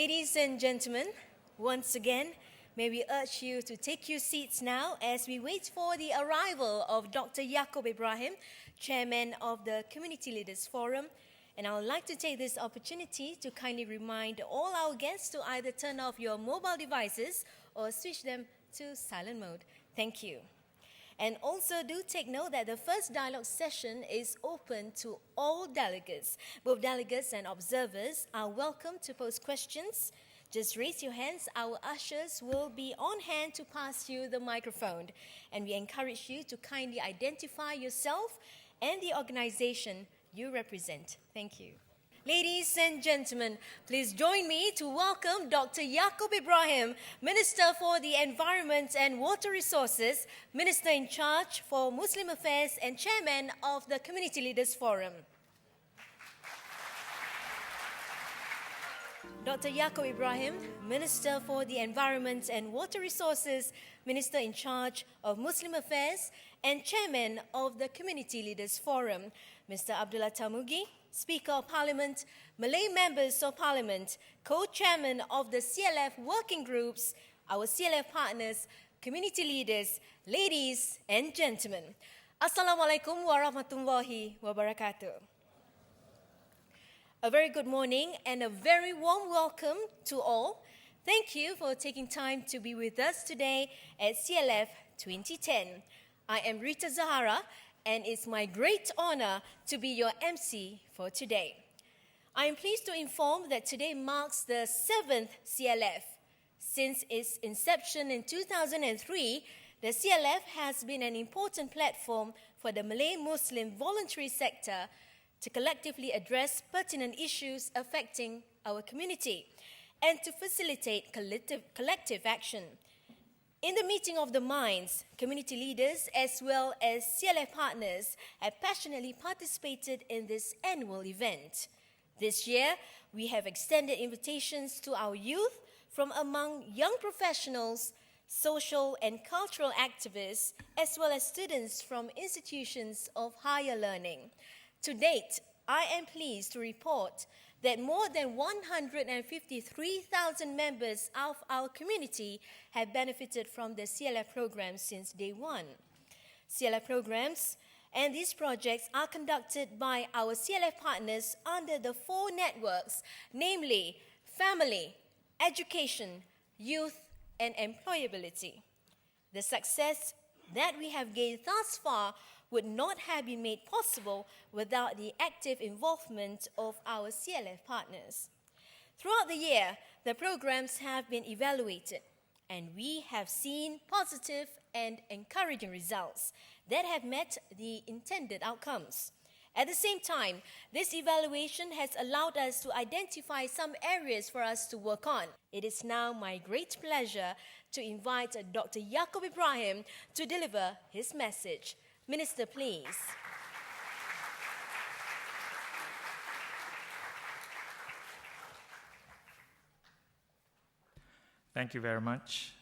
Ladies and gentlemen, once again, may we urge you to take your seats now as we wait for the arrival of Dr. Yaacob Ibrahim, Chairman of the Community Leaders Forum. And I would like to take this opportunity to kindly remind all our guests to either turn off your mobile devices or switch them to silent mode. Thank you. And also do take note that the first dialogue session is open to all delegates. Both delegates and observers are welcome to pose questions. Just raise your hands. Our ushers will be on hand to pass you the microphone. And we encourage you to kindly identify yourself and the organization you represent. Thank you. Ladies and gentlemen, please join me to welcome Dr. Yaacob Ibrahim, Minister for the Environment and Water Resources, Minister in charge for Muslim Affairs and Chairman of the Community Leaders Forum. Dr. Yaacob Ibrahim, Minister for the Environment and Water Resources, Minister in charge of Muslim Affairs and Chairman of the Community Leaders Forum. Mr. Abdullah Tarmugi, Speaker of Parliament, Malay Members of Parliament, Co-Chairman of the CLF Working Groups, our CLF partners, community leaders, ladies and gentlemen. Assalamualaikum warahmatullahi wabarakatuh. A very good morning and a very warm welcome to all. Thank you for taking time to be with us today at CLF 2010. I am Rita Zahara, and it's my great honor to be your MC for today. I am pleased to inform that today marks the 7th CLF. Since its inception in 2003, the CLF has been an important platform for the Malay Muslim voluntary sector to collectively address pertinent issues affecting our community and to facilitate collective action. In the meeting of the minds, community leaders as well as CLF partners have passionately participated in this annual event. This year, we have extended invitations to our youth from among young professionals, social and cultural activists, as well as students from institutions of higher learning. To date, I am pleased to report that more than 153,000 members of our community have benefited from the CLF program since day one. CLF programs and these projects are conducted by our CLF partners under the 4 networks, namely family, education, youth, and employability. The success that we have gained thus far would not have been made possible without the active involvement of our CLF partners. Throughout the year, the programs have been evaluated, and we have seen positive and encouraging results that have met the intended outcomes. At the same time, this evaluation has allowed us to identify some areas for us to work on. It is now my great pleasure to invite Dr. Yaacob Ibrahim to deliver his message. Minister, please. Thank you very much.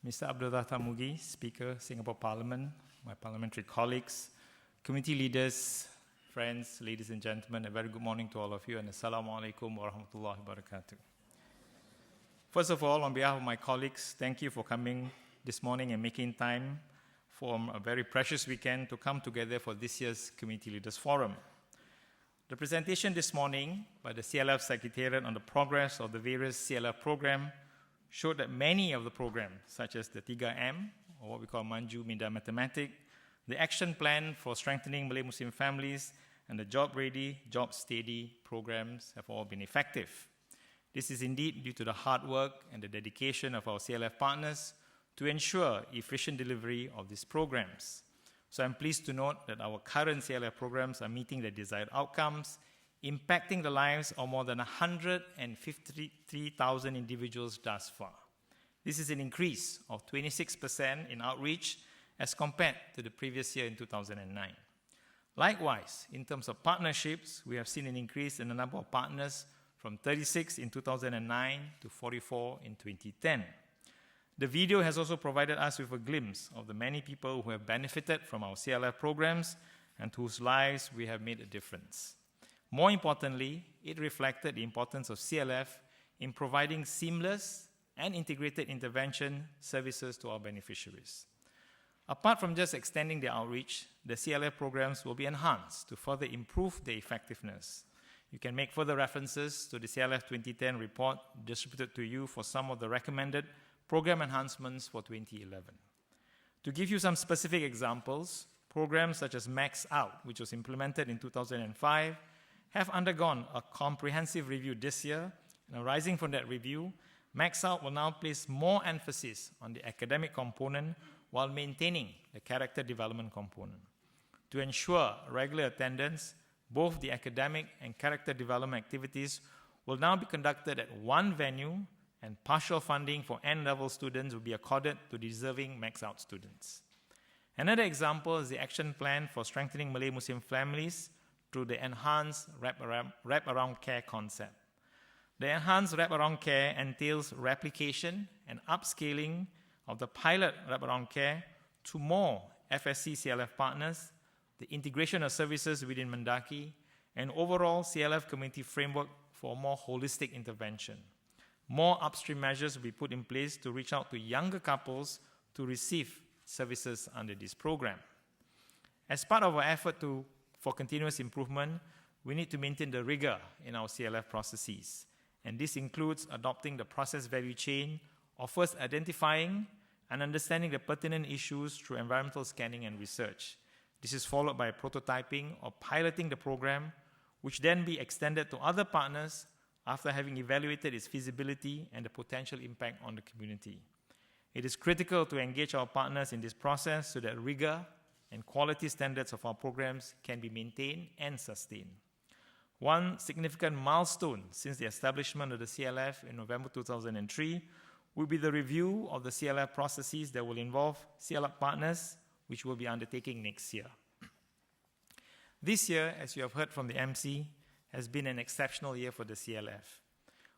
Mr. Abdullah Tarmugi, Speaker, Singapore Parliament, my parliamentary colleagues, community leaders, friends, ladies and gentlemen, a very good morning to all of you, and Assalamu alaikum wa rahmatullahi wa barakatuh. First of all, on behalf of my colleagues, thank you for coming this morning and making time for a very precious weekend to come together for this year's Community Leaders Forum. The presentation this morning by the CLF Secretariat on the progress of the various CLF programs showed that many of the programs, such as the 3M, or what we call Maju Minda Matematik, the Action Plan for Strengthening Malay Muslim Families, and the Job Ready, Job Steady programs have all been effective. This is indeed due to the hard work and the dedication of our CLF partners to ensure efficient delivery of these programs. So I'm pleased to note that our current CLF programs are meeting the desired outcomes, impacting the lives of more than 153,000 individuals thus far. This is an increase of 26% in outreach as compared to the previous year in 2009. Likewise, in terms of partnerships, we have seen an increase in the number of partners from 36 in 2009 to 44 in 2010. The video has also provided us with a glimpse of the many people who have benefited from our CLF programs and whose lives we have made a difference. More importantly, it reflected the importance of CLF in providing seamless and integrated intervention services to our beneficiaries. Apart from just extending the outreach, the CLF programs will be enhanced to further improve their effectiveness. You can make further references to the CLF 2010 report distributed to you for some of the recommended program enhancements for 2011. To give you some specific examples, programs such as Max Out, which was implemented in 2005, have undergone a comprehensive review this year, and arising from that review, Max Out will now place more emphasis on the academic component while maintaining the character development component. To ensure regular attendance, both the academic and character development activities will now be conducted at one venue, and partial funding for N-level students will be accorded to deserving Max Out students. Another example is the action plan for strengthening Malay Muslim families through the enhanced wraparound care concept. The enhanced wraparound care entails replication and upscaling of the pilot wraparound care to more FSC CLF partners, the integration of services within Mendaki, and overall CLF community framework for more holistic intervention. More upstream measures will be put in place to reach out to younger couples to receive services under this program. As part of our effort for continuous improvement, we need to maintain the rigor in our CLF processes. And this includes adopting the process value chain of first identifying and understanding the pertinent issues through environmental scanning and research. This is followed by prototyping or piloting the program, which then be extended to other partners after having evaluated its feasibility and the potential impact on the community. It is critical to engage our partners in this process so that rigor and quality standards of our programs can be maintained and sustained. One significant milestone since the establishment of the CLF in November 2003 will be the review of the CLF processes that will involve CLF partners, which we'll be undertaking next year. This year, as you have heard from the MC, has been an exceptional year for the CLF.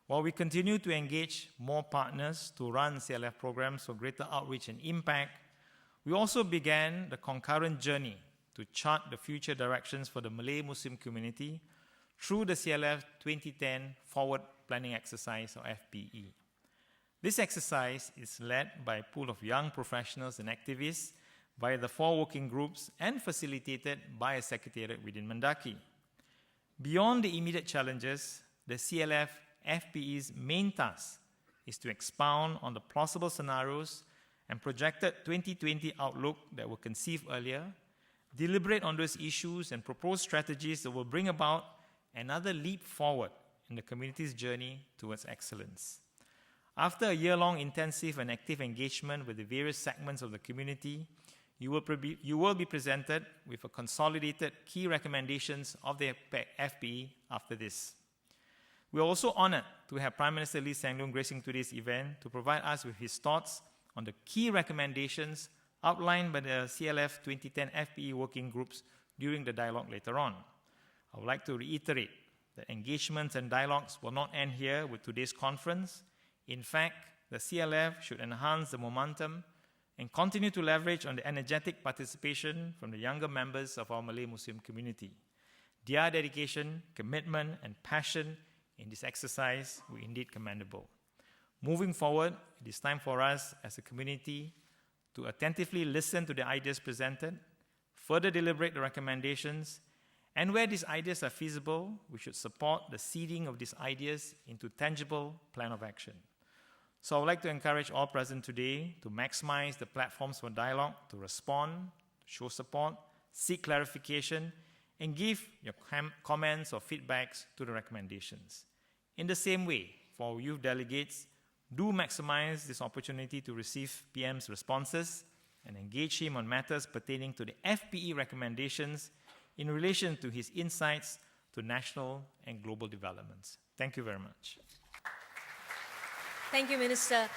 While we continue to engage more partners to run CLF programs for greater outreach and impact, we also began the concurrent journey to chart the future directions for the Malay Muslim community through the CLF 2010 Forward Planning Exercise, or FPE. This exercise is led by a pool of young professionals and activists via the 4 working groups and facilitated by a secretariat within Mendaki. Beyond the immediate challenges, the CLF FPE's main task is to expound on the plausible scenarios and projected 2020 outlook that were conceived earlier, deliberate on those issues and propose strategies that will bring about another leap forward in the community's journey towards excellence. After a year-long intensive and active engagement with the various segments of the community, you will be presented with a consolidated key recommendations of the FPE after this. We are also honored to have Prime Minister Lee Hsien Loong gracing today's event to provide us with his thoughts on the key recommendations outlined by the CLF 2010 FPE working groups during the dialogue later on. I would like to reiterate that engagements and dialogues will not end here with today's conference. In fact, the CLF should enhance the momentum and continue to leverage on the energetic participation from the younger members of our Malay Muslim community. Their dedication, commitment, and passion in this exercise were indeed commendable. Moving forward, it is time for us as a community to attentively listen to the ideas presented, further deliberate the recommendations, and where these ideas are feasible, we should support the seeding of these ideas into tangible plan of action. So I would like to encourage all present today to maximize the platforms for dialogue, to respond, show support, seek clarification, and give your comments or feedbacks to the recommendations. In the same way, for our youth delegates, do maximize this opportunity to receive PM's responses and engage him on matters pertaining to the FPE recommendations in relation to his insights to national and global developments. Thank you very much. Thank you, Minister.